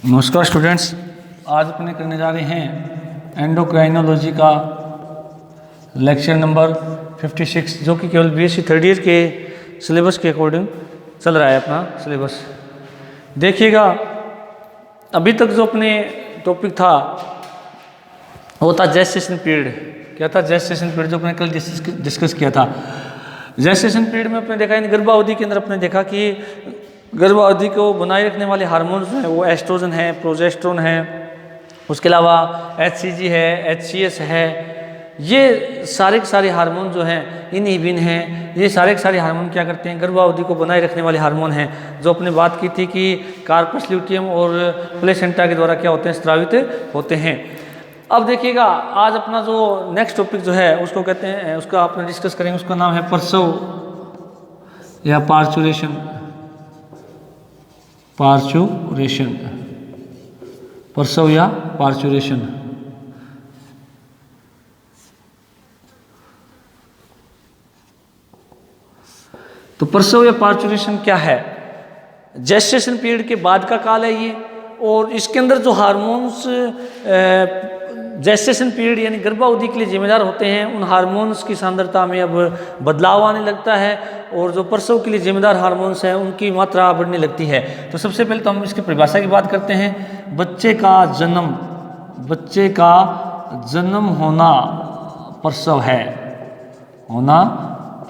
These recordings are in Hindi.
नमस्कार स्टूडेंट्स, आज अपने करने जा रहे हैं एंडोक्राइनोलॉजी का लेक्चर नंबर 56, जो कि केवल बीएससी थर्ड ईयर के सिलेबस के अकॉर्डिंग चल रहा है अपना सिलेबस। देखिएगा, अभी तक जो अपने टॉपिक था वो था जेस्टेशन पीरियड। क्या था? जेस्टेशन पीरियड, जो अपने कल डिस्कस किया था। जेस्टेशन पीरियड में अपने देखा, गर्भावधि के अंदर अपने देखा कि गर्भावधि को बनाए रखने वाले हार्मोन्स जो हैं वो एस्ट्रोजन है, प्रोजेस्टेरोन है, उसके अलावा HCG है, HCS है। ये सारे के सारे हार्मोन जो हैं, इनहिबिन हैं, ये सारे के सारे हार्मोन क्या करते हैं? गर्भावधि को बनाए रखने वाले हार्मोन हैं। जो अपने बात की थी कि कार्पस ल्यूटियम और प्लेसेंटा के द्वारा क्या होते हैं? स्रावित होते हैं। अब देखिएगा, आज अपना जो नेक्स्ट टॉपिक जो है उसको कहते हैं, उसका आपने डिस्कस करेंगे, उसका नाम है प्रसव या पार्चुरेशन। पार्चुरेशन, प्रसव या पार्चुरेशन। तो प्रसव या पार्चुरेशन क्या है? जेस्टेशन पीरियड के बाद का काल है ये, और इसके अंदर जो हार्मोन्स जेस्टेशन पीरियड यानी गर्भावधि के लिए जिम्मेदार होते हैं, उन हार्मोन्स की सांद्रता में अब बदलाव आने लगता है, और जो प्रसव के लिए जिम्मेदार हार्मोन्स हैं उनकी मात्रा बढ़ने लगती है। तो सबसे पहले तो हम इसकी परिभाषा की बात करते हैं। बच्चे का जन्म होना प्रसव है,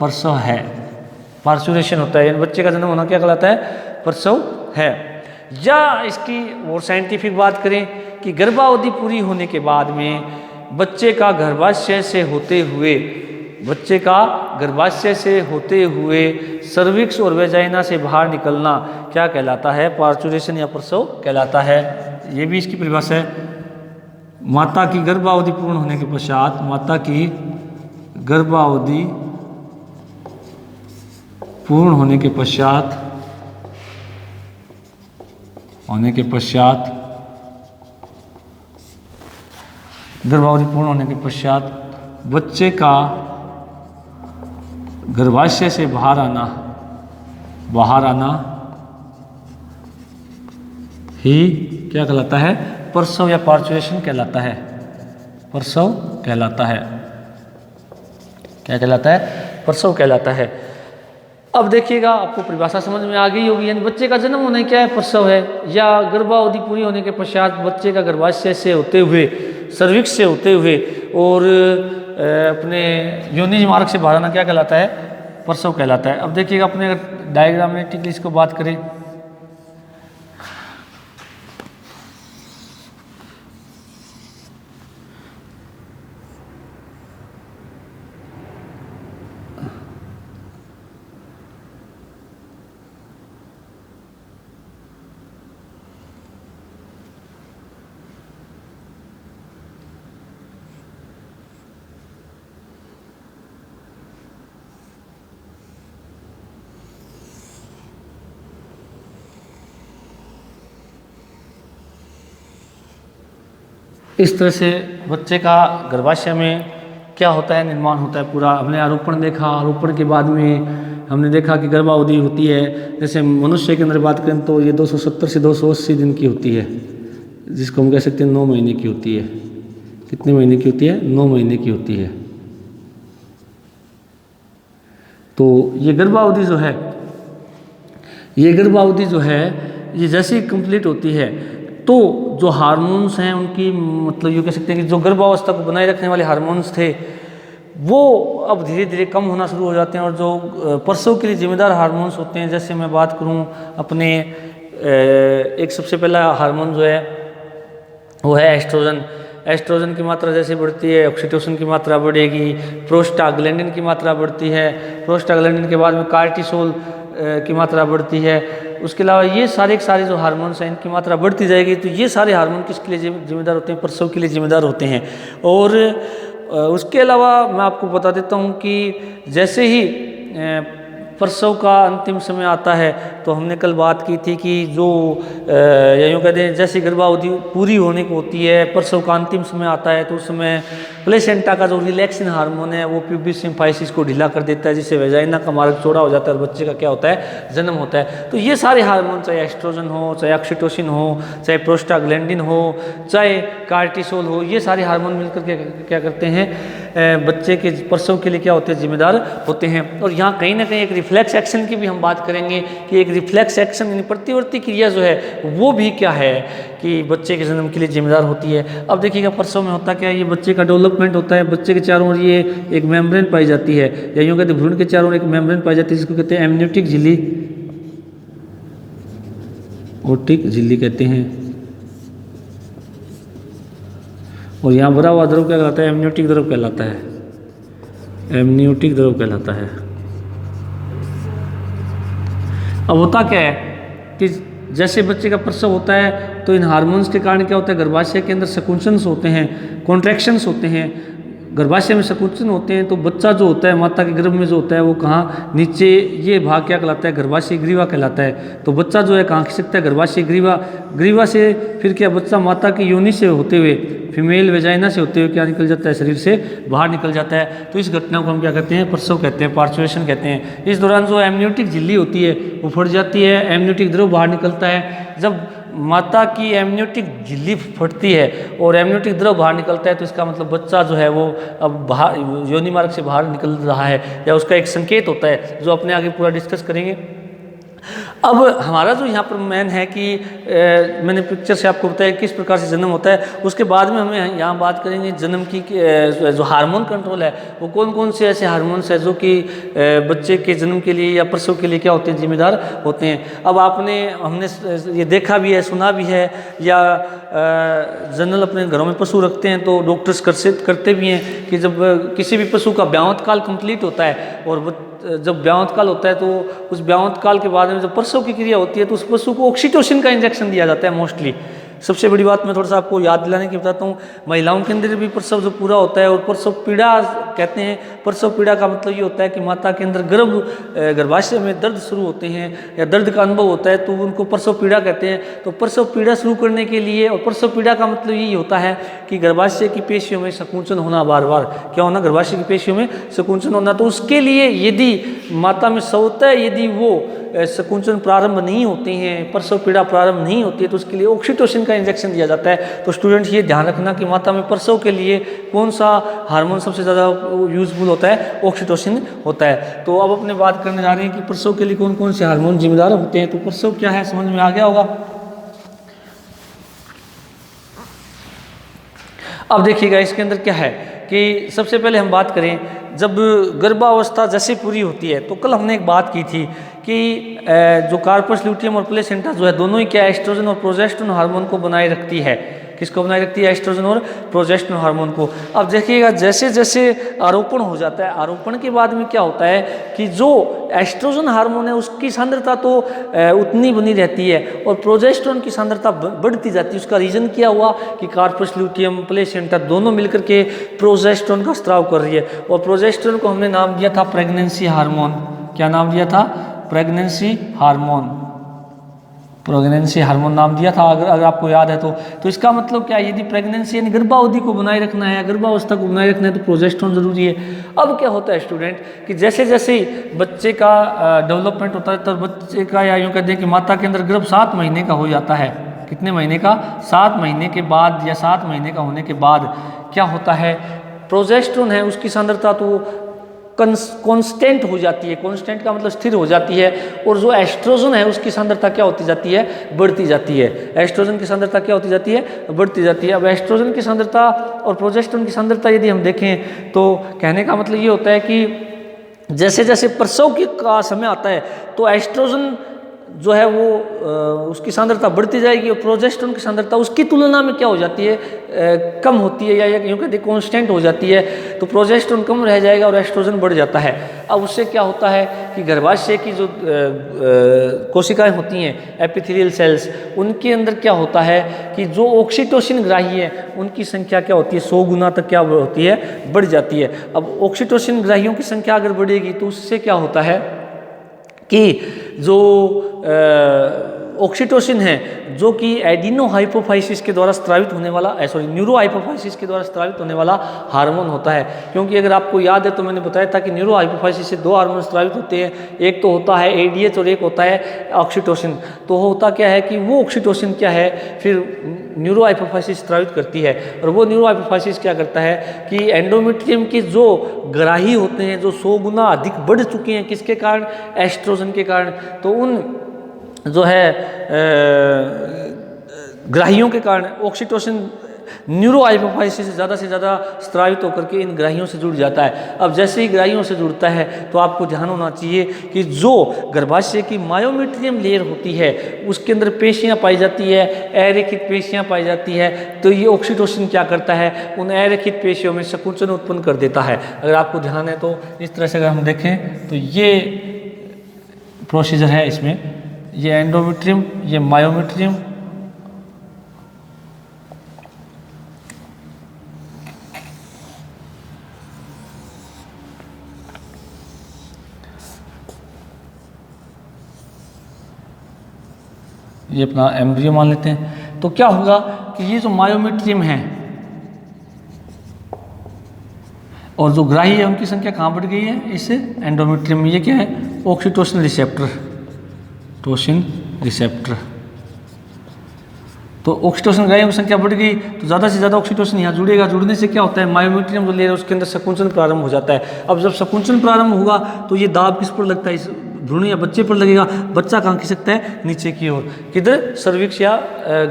प्रसव है। पार्चुरेशन होता है, यानी बच्चे का जन्म होना क्या कहलाता है? प्रसव है। या इसकी और साइंटिफिक बात करें कि गर्भावधि पूरी होने के बाद में बच्चे का गर्भाशय से होते हुए सर्विक्स और वेजाइना से बाहर निकलना क्या कहलाता है? पार्चुरेशन या प्रसव कहलाता है। ये भी इसकी परिभाषा है। माता की गर्भावधि पूर्ण होने के पश्चात, माता की गर्भावधि पूर्ण होने के पश्चात गर्भावधि पूर्ण होने के पश्चात बच्चे का गर्भाशय से बाहर आना ही क्या कहलाता है? प्रसव या पार्चुरेशन कहलाता है। प्रसव कहलाता है। क्या कहलाता है? प्रसव कहलाता है। अब देखिएगा, आपको परिभाषा समझ में आ गई होगी। यानी बच्चे का जन्म होना क्या है? प्रसव है। या गर्भावधि पूरी होने के पश्चात बच्चे का गर्भाशय से होते हुए, सर्विक्स से होते हुए और अपने योनिज मार्ग से बाहर आना क्या कहलाता है? प्रसव कहलाता है। अब देखिएगा, अपने अगर डायग्रामेटिकली इसको बात करें, इस तरह से बच्चे का गर्भाशय में क्या होता है? निर्माण होता है पूरा। हमने आरोपण देखा, आरोपण के बाद में हमने देखा कि गर्भावधि होती है। जैसे मनुष्य के अंदर बात करें तो ये 270 से 280 दिन की होती है, जिसको हम कह सकते हैं 9 महीने की होती है। कितने महीने की होती है? 9 महीने की होती है। तो ये गर्भावधि जो है ये जैसे ही कंप्लीट होती है तो जो हार्मोन्स हैं उनकी, मतलब ये कह सकते हैं कि जो गर्भावस्था को बनाए रखने वाले हार्मोन्स थे वो अब धीरे धीरे कम होना शुरू हो जाते हैं, और जो प्रसव के लिए जिम्मेदार हार्मोन्स होते हैं, जैसे मैं बात करूं अपने एक सबसे पहला हार्मोन जो है वो है एस्ट्रोजन। एस्ट्रोजन की मात्रा जैसे बढ़ती है, ऑक्सीटोसिन की मात्रा बढ़ेगी, प्रोस्टाग्लैंडिन की मात्रा बढ़ती है, प्रोस्टाग्लैंडिन के बाद में कार्टिसोल की मात्रा बढ़ती है। उसके अलावा ये सारे के सारे जो हार्मोन्स हैं इनकी मात्रा बढ़ती जाएगी। तो ये सारे हार्मोन किसके लिए जिम्मेदार होते हैं? प्रसव के लिए जिम्मेदार होते हैं। और उसके अलावा मैं आपको बता देता हूँ कि जैसे ही प्रसव का अंतिम समय आता है, तो हमने कल बात की थी कि जो यूँ कहते हैं, जैसे गर्भावधि पूरी होने को होती है, प्रसव का अंतिम समय आता है, तो उस समय प्लेसेंटा का जो रिलैक्सिन हार्मोन है वो प्यूबिस सिम्फाइसिस को ढीला कर देता है, जिससे वेजाइना का मार्ग चौड़ा हो जाता है और बच्चे का क्या होता है, जन्म होता है। तो ये सारे हार्मोन, चाहे एस्ट्रोजन हो, चाहे ऑक्सीटोसिन हो, चाहे प्रोस्टाग्लैंडिन हो, चाहे कार्टिसोल हो, ये सारे हार्मोन मिलकर के क्या करते हैं, बच्चे के प्रसव के लिए क्या होते हैं, जिम्मेदार होते हैं। और यहाँ कहीं ना कहीं एक रिफ्लेक्स एक्शन की भी हम बात करेंगे कि एक रिफ्लेक्स एक्शन यानी प्रतिवर्ती क्रिया जो है वो भी क्या है कि बच्चे के जन्म के लिए जिम्मेदार होती है। अब देखिएगा प्रसव में होता क्या है, ये बच्चे का डेवलपमेंट होता है, बच्चे के चारों ओर ये एक मेम्ब्रेन पाई जाती है, या यूँ कहते हैं भ्रूण के चारों ओर एक मेम्ब्रेन पाई जाती है, जिसको कहते हैं एमनियोटिक झिल्ली, ओटिक झिल्ली कहते हैं। और यहाँ भरा हुआ द्रव क्या कहलाता है, एमनियोटिक द्रव कहलाता है, एमनियोटिक द्रव कहलाता है। अब होता क्या है कि जैसे बच्चे का प्रसव होता है तो इन हार्मोन्स के कारण क्या होता है, गर्भाशय के अंदर सकुंचन्स होते हैं, कॉन्ट्रैक्शंस होते हैं, गर्भाशय में सकुंचन होते हैं। तो बच्चा जो होता है माता के गर्भ में जो होता है वो कहाँ, नीचे ये भाग क्या कहलाता है, गर्भाशय ग्रीवा कहलाता है। तो बच्चा जो है कहाँ खिसकता है, गर्भाशय ग्रीवा, ग्रीवा से फिर क्या बच्चा माता की योनि से होते हुए, फीमेल वेजाइना से होते हुए क्या निकल जाता है, शरीर से बाहर निकल जाता है। तो इस घटना को हम क्या कहते हैं, प्रसव कहते हैं, पार्चुएशन कहते हैं। इस दौरान जो एमनियोटिक झिल्ली होती है वो फट जाती है, एमनियोटिक द्रव बाहर निकलता है। जब माता की एमनियोटिक झिल्ली फटती है और एमनियोटिक द्रव बाहर निकलता है तो इसका मतलब बच्चा जो है वो अब बाहर योनि मार्ग से बाहर निकल रहा है, या उसका एक संकेत होता है जो अपने आगे पूरा डिस्कस करेंगे। अब हमारा जो यहाँ पर मेन है कि मैंने पिक्चर से आपको बताया किस प्रकार से जन्म होता है, उसके बाद में हमें यहाँ बात करेंगे जन्म की जो हार्मोन कंट्रोल है वो कौन कौन से ऐसे हार्मोन्स है जो कि बच्चे के जन्म के लिए या प्रसव के लिए क्या होते हैं, जिम्मेदार होते हैं। अब हमने ये देखा भी है, सुना भी है, या जनरल अपने घरों में पशु रखते हैं तो डॉक्टर्स करते भी हैं कि जब किसी भी पशु का ब्यावत काल कंप्लीट होता है और जब ब्यावत काल होता है तो उस ब्यावत काल के बाद में जब प्रसव की क्रिया होती है तो उस पशु को ऑक्सीटोसिन का इंजेक्शन दिया जाता है मोस्टली। सबसे बड़ी बात मैं थोड़ा सा आपको याद दिलाने की बताता हूँ, महिलाओं के अंदर भी प्रसव जो पूरा होता है और प्रसव पीड़ा कहते हैं। प्रसव पीड़ा का मतलब ये होता है कि माता के अंदर गर्भाशय में दर्द शुरू होते हैं या दर्द का अनुभव होता है तो उनको प्रसव पीड़ा कहते हैं। तो प्रसव पीड़ा शुरू करने के लिए, और प्रसव पीड़ा का मतलब यही होता है कि गर्भाशय की पेशियों में संकुचन होना, बार बार क्या होना, गर्भाशय की पेशियों में संकुचन होना। तो उसके लिए यदि माता में स्वतः यदि वो संकुचन प्रारंभ नहीं होते हैं, प्रसव पीड़ा प्रारंभ नहीं होती है तो उसके लिए ऑक्सीटोसिन का इंजेक्शन दिया जाता है। तो स्टूडेंट्स ये ध्यान रखना कि माता में प्रसव के लिए कौन सा हार्मोन सबसे ज़्यादा यूजफुल होता है, ऑक्सीटोसिन होता है। तो अब अपने बात करने जा रहे हैं कि प्रसव के लिए कौन कौन से हार्मोन जिम्मेदार होते हैं। तो प्रसव क्या है समझ में आ गया होगा। अब देखिएगा इसके अंदर क्या है कि सबसे पहले हम बात करें जब गर्भावस्था जैसे पूरी होती है तो कल हमने एक बात की थी कि जो कार्पस ल्यूटियम और प्लेसेंटा जो है दोनों ही क्या एस्ट्रोजन और प्रोजेस्टेरोन हार्मोन को बनाए रखती है। किसको बनाए रखती है, एस्ट्रोजन और प्रोजेस्टेरोन हार्मोन को। अब देखिएगा जैसे जैसे आरोपण हो जाता है, आरोपण के बाद में क्या होता है कि जो एस्ट्रोजन हार्मोन है उसकी सांद्रता तो उतनी बनी रहती है और प्रोजेस्टेरोन की सांद्रता बढ़ती जाती है। उसका रीज़न क्या हुआ कि कार्पस ल्यूटियम प्लेसेंटा दोनों मिलकर के प्रोजेस्टेरोन का स्त्राव कर रही है और प्रोजेस्टेरोन को हमने नाम दिया था प्रेगनेंसी हार्मोन। क्या नाम दिया था, प्रेगनेंसी हार्मोन, प्रेगनेंसी हार्मोन नाम दिया था अगर आपको याद है तो इसका मतलब क्या है, यदि प्रेगनेंसी यानी गर्भावधि को बनाए रखना है, गर्भावस्था को बनाए रखना है तो प्रोजेस्टेरोन जरूरी है। अब क्या होता है स्टूडेंट कि जैसे जैसे बच्चे का डेवलपमेंट होता है तो बच्चे का या यूँ कहते हैं कि माता के अंदर गर्भ 7 महीने का हो जाता है। कितने महीने का, 7 महीने के बाद या 7 महीने का होने के बाद क्या होता है, प्रोजेस्टेरोन है उसकी सांद्रता तो कांस्टेंट हो जाती है। कांस्टेंट का मतलब स्थिर हो जाती है और जो एस्ट्रोजन है उसकी सांद्रता क्या होती जाती है, बढ़ती जाती है। एस्ट्रोजन की सांद्रता क्या होती जाती है, बढ़ती जाती है। अब एस्ट्रोजन की सांद्रता और प्रोजेस्टेरोन की सांद्रता यदि हम देखें तो कहने का मतलब ये होता है कि जैसे जैसे प्रसव का समय आता है तो एस्ट्रोजन जो है वो उसकी सांद्रता बढ़ती जाएगी और प्रोजेस्टेरोन की सांद्रता उसकी तुलना में क्या हो जाती है, कम होती है या यूँ कहते हैं कांस्टेंट हो जाती है। तो प्रोजेस्टेरोन कम रह जाएगा और एस्ट्रोजन बढ़ जाता है। अब उससे क्या होता है कि गर्भाशय की जो कोशिकाएं होती हैं, एपिथेलियल सेल्स, उनके अंदर क्या होता है कि जो ऑक्सीटोसिन ग्राही है उनकी संख्या क्या होती है, 100 गुना तक क्या होती है, बढ़ जाती है। अब ऑक्सीटोसिन ग्राहियों की संख्या अगर बढ़ेगी तो उससे क्या होता है कि जो ऑक्सीटोसिन है जो कि एडिनो हाइपोफाइसिस के द्वारा स्रावित होने वाला न्यूरो हाइपोफाइसिस के द्वारा स्रावित होने वाला हार्मोन होता है। क्योंकि अगर आपको याद है तो मैंने बताया था कि न्यूरो हाइपोफाइसिस से दो हार्मोन स्रावित होते हैं, एक तो होता है एडीएच और एक होता है ऑक्सीटोसिन। तो होता क्या है कि वो ऑक्सीटोसिन क्या है फिर न्यूरो हाइपोफाइसिस स्रावित करती है, और वो न्यूरो हाइपोफाइसिस क्या करता है कि एंडोमेट्रियम के जो ग्राही होते हैं जो 100 गुना अधिक बढ़ चुके हैं किसके कारण, एस्ट्रोजन के कारण, तो उन जो है ग्राहियों के कारण ऑक्सीटोसिन न्यूरो हाइपोफाइसिस से ज़्यादा स्रावित होकर के इन ग्राहियों से जुड़ जाता है। अब जैसे ही ग्राहियों से जुड़ता है तो आपको ध्यान होना चाहिए कि जो गर्भाशय की मायोमेट्रियम लेयर होती है उसके अंदर पेशियां पाई जाती है, अरेखित पेशियां पाई जाती है। तो ये ऑक्सीटोसिन क्या करता है, उन अरेखित पेशियों में संकुचन उत्पन्न कर देता है। अगर आपको ध्यान है तो इस तरह से अगर हम देखें तो ये प्रोसीजर है इसमें, ये एंडोमेट्रियम, ये मायोमेट्रियम, ये अपना एम्ब्रियो मान लेते हैं। तो क्या होगा कि ये जो मायोमेट्रियम है और जो ग्राही है उनकी संख्या कहाँ बढ़ गई है, इस एंडोमेट्रियम में। ये क्या है, ऑक्सीटोसिन रिसेप्टर, टोसिन रिसेप्टर। तो ऑक्सीटोसिन ग्राहियों की संख्या बढ़ गई तो ज़्यादा से ज़्यादा ऑक्सीटोसिन यहाँ जुड़ेगा। जुड़ने से क्या होता है, मायोमेट्रियम जो लेयर है उसके अंदर संकुचन प्रारंभ हो जाता है। अब जब संकुचन प्रारंभ होगा तो ये दाब किस पर लगता है, इस भ्रूण या बच्चे पर लगेगा। बच्चा कहाँ खिसकता है, नीचे की ओर, किधर, सर्विक्स या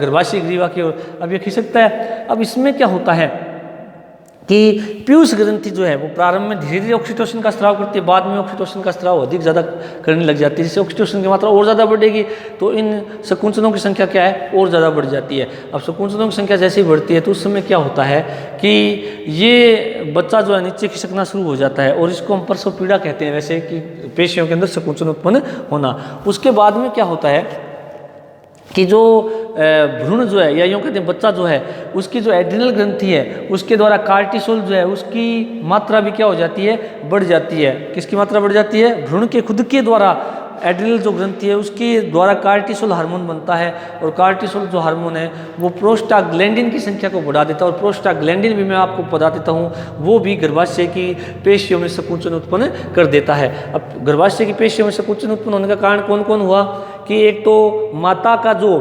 गर्भाशय ग्रीवा की ओर। अब ये खिसकता है। अब इसमें क्या होता है कि पीयूष ग्रंथि जो है वो प्रारंभ में धीरे धीरे ऑक्सीटोसिन का स्राव करती है, बाद में ऑक्सीटोसिन का स्राव अधिक ज़्यादा करने लग जाती है। जिससे ऑक्सीटोसिन की मात्रा और ज़्यादा बढ़ेगी तो इन संकुचनों की संख्या क्या है, और ज़्यादा बढ़ जाती है। अब संकुचनों की संख्या जैसे ही बढ़ती है तो उस समय क्या होता है कि ये बच्चा जो है नीचे खिसकना शुरू हो जाता है, और इसको हम प्रसवपीड़ा कहते हैं, वैसे कि पेशियों के अंदर संकुचन उत्पन्न होना। उसके बाद में क्या होता है कि जो भ्रूण जो है, या यूँ कहते हैं बच्चा जो है, उसकी जो एड्रिनल ग्रंथि है उसके द्वारा कार्टिसोल जो है उसकी मात्रा भी क्या हो जाती है, बढ़ जाती है। किसकी मात्रा बढ़ जाती है, भ्रूण के खुद के द्वारा एड्रिनल जो ग्रंथि है उसके द्वारा कार्टिसोल हार्मोन बनता है, और कार्टिसोल जो हार्मोन है वो प्रोस्टाग्लैंडिन की संख्या को बढ़ा देता है। और प्रोस्टाग्लैंडिन भी मैं आपको बता देता हूँ, वो भी गर्भाशय की पेशियों में संकुचन उत्पन्न कर देता है। अब गर्भाशय की पेशियों में संकुचन उत्पन्न होने का कारण कौन कौन हुआ कि एक तो माता का जो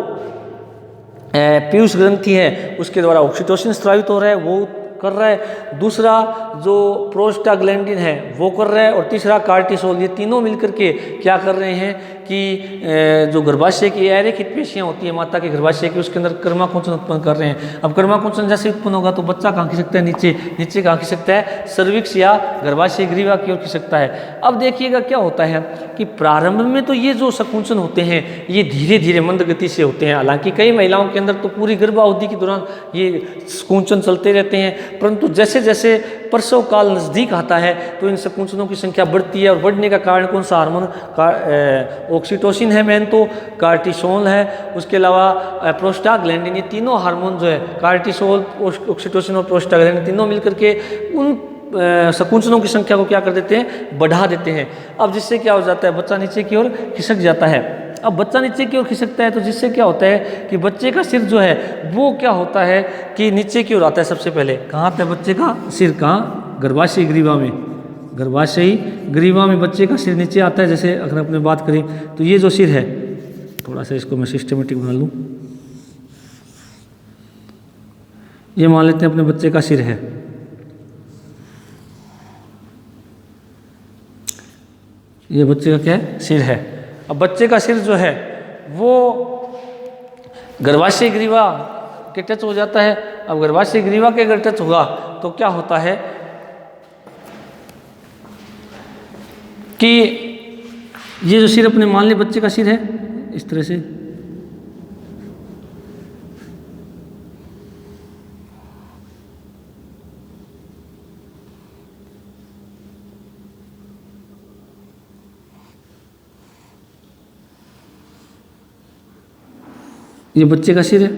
पीयूष ग्रंथि है उसके द्वारा ऑक्सीटोसिन स्रावित हो रहा है, वो कर रहा है। दूसरा जो प्रोस्टाग्लैंडिन है वो कर रहा है, और तीसरा कार्टिसोल। ये तीनों मिलकर के क्या कर रहे हैं कि जो गर्भाशय की अरेखित पेशियां होती है माता के गर्भाशय की, उसके अंदर कर्माकुंचन उत्पन्न कर रहे हैं। अब कर्माकुंचन जैसे उत्पन्न होगा तो बच्चा कहाँ खिसकता है, नीचे। नीचे कहाँ खिसकता है, सर्विक्स या गर्भाशय ग्रीवा की ओर खिसकता है। अब देखिएगा क्या होता है कि प्रारंभ में तो ये जो संकुचन होते हैं ये धीरे धीरे मंद गति से होते हैं। हालांकि कई महिलाओं के अंदर तो पूरी गर्भावधि के दौरान ये संकुचन चलते रहते हैं, परंतु जैसे जैसे प्रसव काल नज़दीक आता है तो इन संकुचनों की संख्या बढ़ती है। और बढ़ने का कारण कौन सा हार्मोन, ऑक्सीटोसिन है मेन, तो कार्टिसोल है, उसके अलावा प्रोस्टाग्लैंडिन। ये तीनों हार्मोन जो है, कार्टिसोल, ऑक्सीटोसिन और प्रोस्टाग्लैंडिन, तीनों मिलकर के उन संकुचनों की संख्या को क्या कर देते हैं, बढ़ा देते हैं। अब जिससे क्या हो जाता है, बच्चा नीचे की ओर खिसक जाता है। अब बच्चा नीचे की ओर खिसकता है तो जिससे क्या होता है कि बच्चे का सिर जो है वो क्या होता है कि नीचे की ओर आता है। सबसे पहले कहाँ आता है बच्चे का सिर, कहाँ, गर्भाशय ग्रीवा में। गर्भाशय ग्रीवा में बच्चे का सिर नीचे आता है। जैसे अगर अपने बात करें तो ये जो सिर है, थोड़ा सा इसको मैं सिस्टमेटिक बना लूँ, ये मान लेते हैं अपने बच्चे का सिर है। ये बच्चे का क्या है, सिर है। अब बच्चे का सिर जो है वो गर्भाशय ग्रीवा के टच हो जाता है। अब गर्भाशय ग्रीवा के अगर टच होगा तो क्या होता है कि ये जो सिर अपने मान ले बच्चे का सिर है इस तरह से, ये बच्चे का सिर है।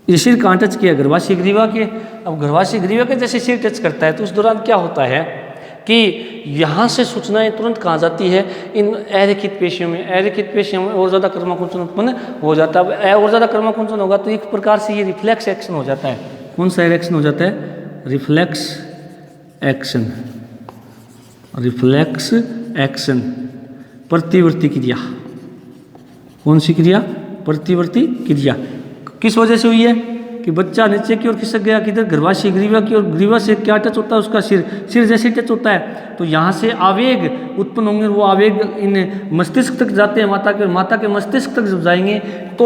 ये सिर कहाँ टच किया, गर्भाशय ग्रीवा के। अब गर्भाशय ग्रीवा के जैसे सिर टच करता है तो उस दौरान क्या होता है कि यहाँ से सूचनाएं तुरंत कहाँ जाती है, इन अरेखित पेशियों में। अरेखित पेशियों में और ज़्यादा कर्माकुंचन उत्पन्न हो जाता है। और ज़्यादा कर्माकुंचन होगा तो एक प्रकार से ये रिफ्लेक्स एक्शन हो जाता है। कौन सा एक्शन हो जाता है? Reflex action. रिफ्लेक्स एक्शन, प्रतिवर्ती क्रिया। कौन सी क्रिया? प्रतिवर्ती क्रिया। किस वजह से हुई है कि बच्चा नीचे की ओर खिसक गया, किधर? गर्भाशय ग्रीवा की ओर। ग्रीवा से क्या टच होता है? उसका सिर। सिर जैसे टच होता है तो यहाँ से आवेग उत्पन्न होंगे। वो आवेग इन मस्तिष्क तक जाते हैं माता के। माता के मस्तिष्क तक जब जाएंगे तो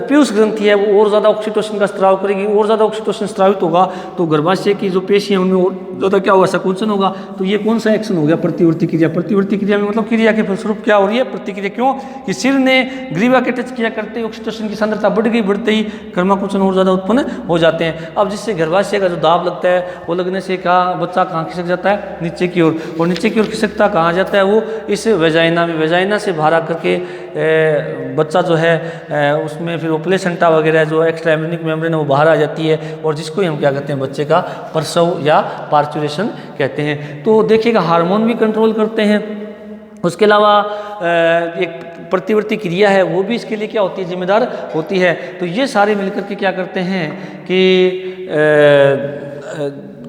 पीयूष ग्रंथि है वो और ज़्यादा ऑक्सीटोसिन का स्त्राव करेगी। और ज़्यादा ऑक्सीटोसिन स्त्रावित होगा तो गर्भाशय की जो पेशियाँ उनमें और ज़्यादा क्या होगा? संकुचन होगा। तो ये कौन सा एक्शन हो गया? प्रतिवर्ती क्रिया। प्रतिवर्ती क्रिया में मतलब क्रिया के फलस्वरूप क्या हो रही है? प्रतिक्रिया। क्यों? कि सिर ने ग्रीवा के टच किया करते ही ऑक्सीटोसिन की सांद्रता बढ़ गई, बढ़ते ही कर्माकुंचन और ज़्यादा उत्पन्न हो जाते हैं। अब जिससे गर्भाशय का जो दाब लगता है वो लगने से क्या बच्चा कहाँ खिसक जाता है? नीचे की ओर। और नीचे की ओर खिसकता कहाँ जाता है? वो इस वेजाइना में। वेजाइना से बाहर आकर के बच्चा जो है उसमें फिर प्लेसेंटा वगैरह जो एक्स्ट्रा एम्ब्रियोनिक मेम्ब्रेन है वो बाहर आ जाती है। और जिसको हम क्या कहते हैं? बच्चे का प्रसव या पार्चुरेशन कहते हैं। तो देखिएगा हार्मोन भी कंट्रोल करते हैं। उसके अलावा एक प्रतिवर्ती क्रिया है वो भी इसके लिए क्या होती है? जिम्मेदार होती है। तो ये सारे मिलकर के क्या करते हैं कि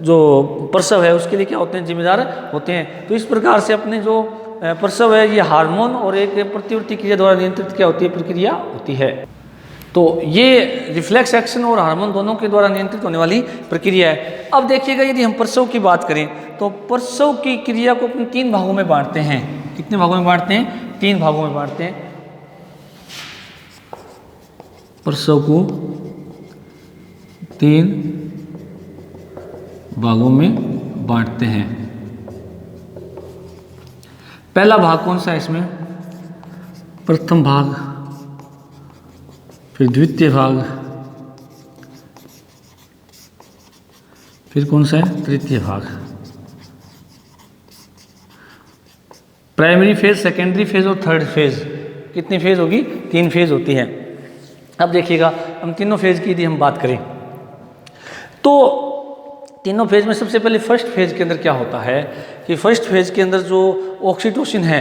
जो प्रसव है उसके लिए क्या होते हैं? जिम्मेदार होते हैं। तो इस प्रकार से अपने जो प्रसव है ये हार्मोन और एक प्रतिवर्ती क्रिया द्वारा नियंत्रित क्या होती है? प्रक्रिया होती है। तो ये रिफ्लेक्स एक्शन और हार्मोन दोनों के द्वारा नियंत्रित होने वाली प्रक्रिया है। अब देखिएगा यदि हम प्रसव की बात करें तो प्रसव की क्रिया को अपने 3 भागों में बांटते हैं। कितने भागों में बांटते हैं? 3 भागों में बांटते हैं। प्रसव को 3 भागों में बांटते हैं। पहला भाग कौन सा है इसमें? प्रथम भाग, फिर द्वितीय भाग, फिर कौन सा है? तृतीय भाग। प्राइमरी फेज, सेकेंडरी फेज और थर्ड फेज। कितनी फेज होगी? 3 फेज होती है। अब देखिएगा हम तीनों फेज की यदि हम बात करें तो तीनों फेज में सबसे पहले फर्स्ट फेज के अंदर क्या होता है कि फर्स्ट फेज के अंदर जो ऑक्सीटोसिन है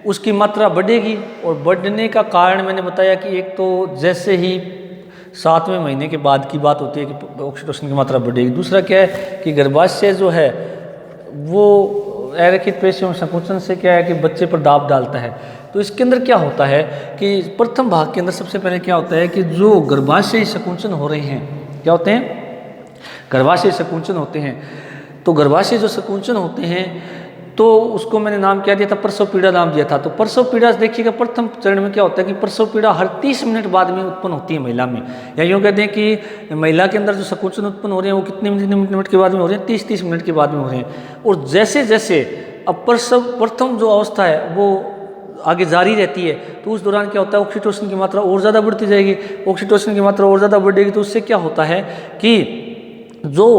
उसकी मात्रा बढ़ेगी। और बढ़ने का कारण मैंने बताया कि एक तो जैसे ही 7वें महीने के बाद की बात होती है कि ऑक्सीटोसिन की मात्रा बढ़ेगी। दूसरा क्या है कि गर्भाशय जो है वो अरेखित पेशियों में संकुचन से क्या है कि बच्चे पर दाब डालता है। तो इसके अंदर क्या होता है कि प्रथम भाग के अंदर सबसे पहले क्या होता है कि जो गर्भाशय संकुचन हो रहे हैं, क्या होते हैं? गर्भाशय संकुचन होते हैं। तो गर्भाशय जो संकुचन होते हैं तो उसको मैंने नाम क्या दिया था? प्रसव पीड़ा नाम दिया था। तो प्रसव पीड़ा देखिएगा प्रथम चरण में क्या होता है कि प्रसव पीड़ा हर 30 मिनट बाद में उत्पन्न होती है महिला में। या यूँ कहते हैं कि महिला के अंदर जो संकुचन उत्पन्न हो रहे हैं वो कितने मिनट के बाद में हो रहे हैं? 30 मिनट के बाद में हो रहे हैं। और जैसे जैसे अब प्रसव प्रथम जो अवस्था है वो आगे जारी रहती है तो उस दौरान क्या होता है? ऑक्सीटोसिन की मात्रा और ज़्यादा बढ़ती जाएगी। ऑक्सीटोसिन की मात्रा और ज़्यादा बढ़ेगी तो उससे क्या होता है कि जो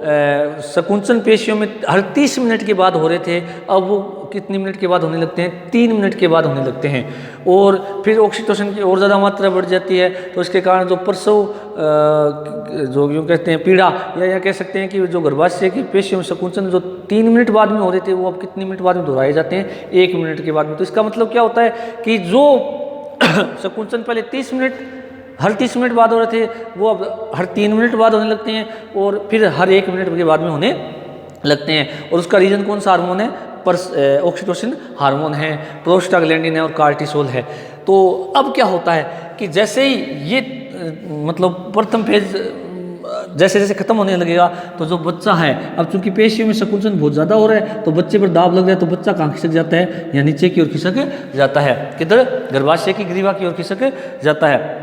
संकुचन पेशियों में हर 30 मिनट के बाद हो रहे थे अब वो कितने मिनट के बाद होने लगते हैं? 3 मिनट के बाद होने लगते हैं। और फिर ऑक्सीटोसिन की और ज़्यादा मात्रा बढ़ जाती है तो इसके कारण जो प्रसव जो यूँ कहते हैं पीड़ा या कह सकते हैं कि जो गर्भाशय की पेशियों में संकुचन जो 3 मिनट बाद में हो रहे थे वो अब कितने मिनट बाद में दोहराए जाते हैं? 1 मिनट के बाद में। तो इसका मतलब क्या होता है कि जो संकुचन पहले 30 मिनट हर 30 मिनट बाद हो रहे थे वो अब हर 3 मिनट बाद होने लगते हैं और फिर हर 1 मिनट के बाद में होने लगते हैं। और उसका रीज़न कौन सा हार्मोन है? ऑक्सीटोसिन हार्मोन है, प्रोस्टाग्लैंडिन है और कार्टिसोल है। तो अब क्या होता है कि जैसे ही ये मतलब प्रथम फेज जैसे जैसे खत्म होने लगेगा तो जो बच्चा है अब चूंकि पेशियों में संकुचन बहुत ज़्यादा हो रहा है तो बच्चे पर दाब लग जाए तो बच्चा कहाँ खिसक जाता है? या नीचे की ओर खिसक जाता है। किधर? गर्भाशय की ग्रीवा की ओर खिसक जाता है।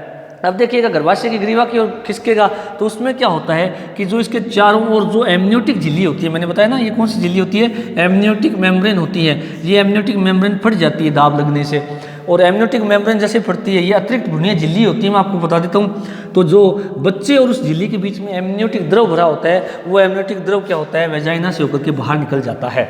अब देखिएगा गर्भाशय की ग्रीवा की ओर खिसकेगा तो उसमें क्या होता है कि जो इसके चारों ओर जो एमनियोटिक झिल्ली होती है, मैंने बताया ना ये कौन सी झिल्ली होती है? एमनियोटिक मेम्ब्रेन होती है। ये एमनियोटिक मेम्ब्रेन फट जाती है दाब लगने से। और एमनियोटिक मेम्ब्रेन जैसे फटती है ये अतिरिक्त भ्रूणीय झिल्ली होती है, मैं आपको बता देता हूँ। तो जो बच्चे और उस झिल्ली के बीच में एमनियोटिक द्रव भरा होता है वो एमनियोटिक द्रव क्या होता है? वेजाइना से होकर के बाहर निकल जाता है।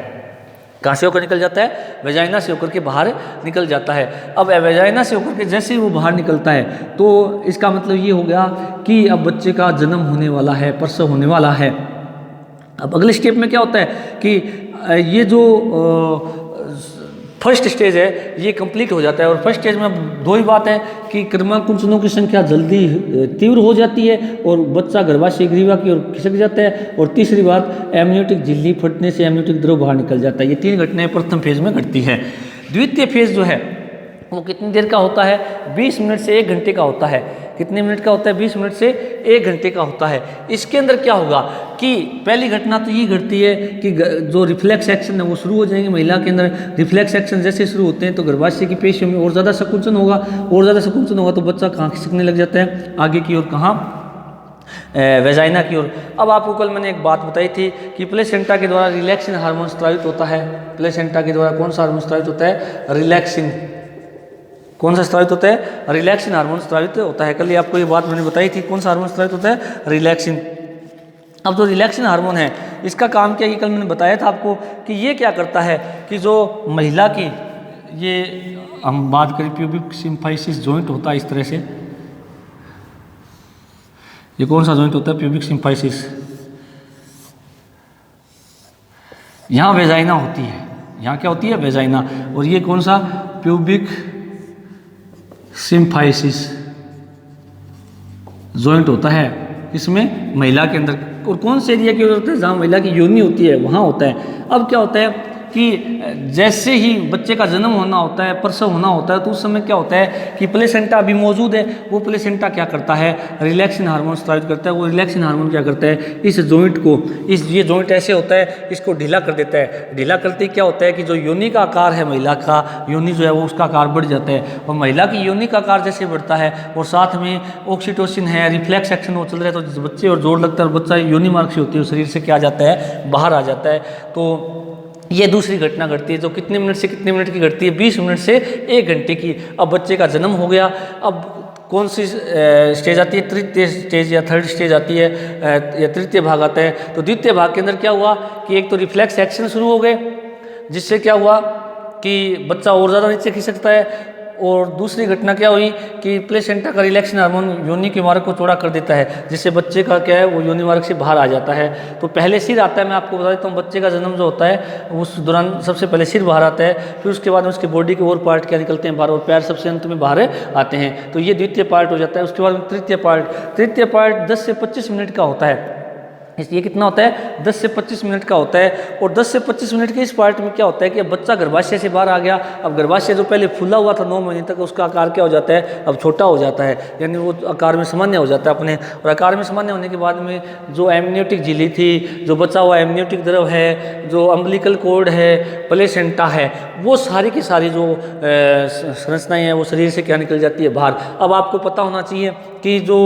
कहाँ से होकर निकल जाता है? वेजाइना से होकर के बाहर निकल जाता है। अब वेजाइना से होकर के जैसे ही वो बाहर निकलता है तो इसका मतलब ये हो गया कि अब बच्चे का जन्म होने वाला है, प्रसव होने वाला है। अब अगले स्टेप में क्या होता है कि ये जो फर्स्ट स्टेज है ये कंप्लीट हो जाता है। और फर्स्ट स्टेज में दो ही बात है कि क्रमांकुंचनों की संख्या जल्दी तीव्र हो जाती है और बच्चा गर्भाशय ग्रीवा की ओर खिसक जाता है। और तीसरी बात, एमनियोटिक झिल्ली फटने से एमनियोटिक द्रव बाहर निकल जाता है। ये तीन घटनाएं प्रथम फेज में घटती है। द्वितीय फेज जो है वो कितनी देर का होता है? 20 मिनट से 1 घंटे का होता है। कितने मिनट का होता है? 20 मिनट से 1 घंटे का होता है। इसके अंदर क्या होगा कि पहली घटना तो ये घटती है कि जो रिफ्लेक्स एक्शन है वो शुरू हो जाएंगे महिला के अंदर। रिफ्लेक्स एक्शन जैसे शुरू होते हैं तो गर्भाशय की पेशियों में और ज़्यादा संकुचन होगा, और ज़्यादा संकुचन होगा तो बच्चा कहाँ खिसकने लग जाता है? आगे की ओर, कहाँ? वेजाइना की ओर। अब आपको कल मैंने एक बात बताई थी कि प्लेसेंटा के द्वारा रिलैक्सिन हार्मोन स्रावित होता है। प्लेसेंटा के द्वारा कौन सा हार्मोन स्रावित होता है? रिलैक्सिन। कौन सा स्रावित होता है? रिलैक्सिन हार्मोन स्रावित होता है। कल ये आपको ये बात मैंने बताई थी, कौन सा हार्मोन स्रावित होता है? रिलैक्सिन। अब जो रिलैक्सिन हार्मोन है इसका काम क्या है? कल मैंने बताया था आपको कि ये क्या करता है कि जो महिला की, ये हम बात करें प्यूबिक सिम्फाइसिस जॉइंट होता है इस तरह से। ये कौन सा जॉइंट होता है? Pubic symphysis. यहाँ वेजाइना होती है, यहाँ क्या होती है? वेजाइना। और ये कौन सा? प्यूबिक सिम्फाइसिस जॉइंट होता है इसमें महिला के अंदर। और कौन से एरिया की होता है? जहाँ महिला की योनि होती है वहाँ होता है। अब क्या होता है कि जैसे ही बच्चे का जन्म होना होता है, प्रसव होना होता है, तो उस समय क्या होता है कि प्लेसेंटा अभी मौजूद है। वो प्लेसेंटा क्या करता है? रिलैक्सिन हार्मोन स्रावित करता है। वो रिलैक्सिन हार्मोन क्या करता है? इस जॉइंट को, ये जॉइंट ऐसे होता है, इसको ढीला कर देता है। ढीला करते ही क्या होता है कि जो योनि का आकार है महिला का, योनि जो है वो उसका आकार बढ़ जाता है। और महिला की योनि का आकार जैसे बढ़ता है और साथ में ऑक्सीटोसिन है, रिफ्लेक्स एक्शन वो चल रहा है, तो बच्चे और जोर लगता है और बच्चा योनि मार्ग से होती है, शरीर से क्या आ जाता है? बाहर आ जाता है। तो ये दूसरी घटना घटती है जो कितने मिनट से कितने मिनट की घटती है? 20 मिनट से 1 घंटे की। अब बच्चे का जन्म हो गया। अब कौन सी स्टेज आती है? तृतीय स्टेज या थर्ड स्टेज आती है, या तृतीय भाग आता है। तो द्वितीय भाग के अंदर क्या हुआ कि एक तो रिफ्लेक्स एक्शन शुरू हो गए, जिससे क्या हुआ कि बच्चा और ज़्यादा नीचे खिसकता है। और दूसरी घटना क्या हुई कि प्लेसेंटा का रिलैक्सिन हार्मोन योनि के मार्ग को चौड़ा कर देता है, जिससे बच्चे का क्या है वो योनि मार्ग से बाहर आ जाता है। तो पहले सिर आता है, मैं आपको बता देता हूँ, बच्चे का जन्म जो होता है उस दौरान सबसे पहले सिर बाहर आता है, फिर उसके बाद उसके बॉडी के और पार्ट क्या निकलते हैं बाहर, और पैर सबसे अंत में बाहर आते हैं। तो ये द्वितीय पार्ट हो जाता है। उसके बाद तृतीय पार्ट 10 से 25 मिनट का होता है। इसलिए कितना होता है? 10 से 25 मिनट का होता है। और 10 से 25 मिनट के इस पार्ट में क्या होता है कि अब बच्चा गर्भाशय से बाहर आ गया। अब गर्भाशय जो पहले फूला हुआ था 9 महीने तक, उसका आकार क्या हो जाता है? अब छोटा हो जाता है, यानी वो आकार में सामान्य हो जाता है अपने। और आकार में सामान्य होने के बाद में जो एमनियोटिक झिल्ली थी, जो बचा हुआ एमनियोटिक द्रव है, जो अम्बिलिकल कॉर्ड है, प्लेसेंटा है, वो सारी की सारी जो संरचनाएं हैं वो शरीर से क्या निकल जाती है? बाहर। अब आपको पता होना चाहिए कि जो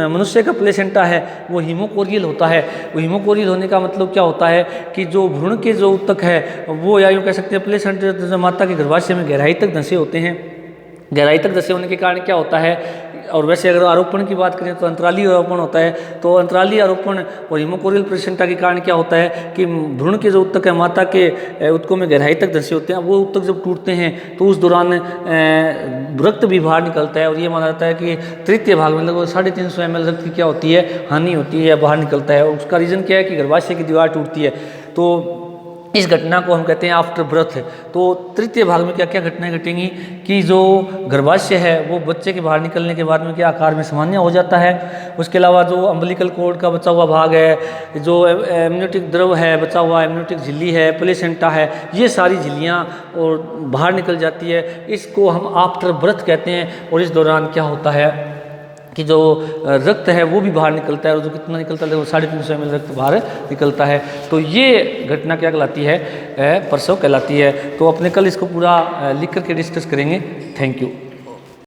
मनुष्य का प्लेसेंटा है वो हीमोकोरियल होता है। वो हीमोकोरियल होने का मतलब क्या होता है कि जो भ्रूण के जो ऊतक है वो, या यूँ कह सकते हैं प्लेसेंटा माता के गर्भाशय में गहराई तक धंसे होते हैं। गहराई तक धंसे होने के कारण क्या होता है, और वैसे अगर आरोपण की बात करें तो अंतराली आरोपण होता है। तो अंतराली आरोपण और हीमोकोरियल प्लेसेंटा के कारण क्या होता है कि भ्रूण के जो ऊतक है माता के ऊतकों में गहराई तक धंसे होते हैं। वो ऊतक जब टूटते हैं तो उस दौरान रक्त भी बाहर निकलता है। और ये माना जाता है कि तृतीय भाग में लगभग 350 ml रक्त की क्या होती है? हानि होती है या बाहर निकलता है। और उसका रीज़न क्या है कि गर्भाशय की दीवार टूटती है। तो इस घटना को हम कहते हैं आफ्टर बर्थ। तो तृतीय भाग में क्या क्या घटनाएं घटेंगी कि जो गर्भाशय है वो बच्चे के बाहर निकलने के बाद में क्या आकार में सामान्य हो जाता है। उसके अलावा जो अम्बिलिकल कॉर्ड का बचा हुआ भाग है, जो एमनियोटिक द्रव है, बचा हुआ एमनियोटिक झिल्ली है, प्लेसेंटा है, ये सारी झिल्लियाँ और बाहर निकल जाती है। इसको हम आफ्टर बर्थ कहते हैं। और इस दौरान क्या होता है कि जो रक्त है वो भी बाहर निकलता है। और जो कितना निकलता है वो 350 ml रक्त बाहर निकलता है। तो ये घटना क्या कहलाती है? प्रसव कहलाती है। तो अपने कल इसको पूरा लिख करके डिस्कस करेंगे। Thank you.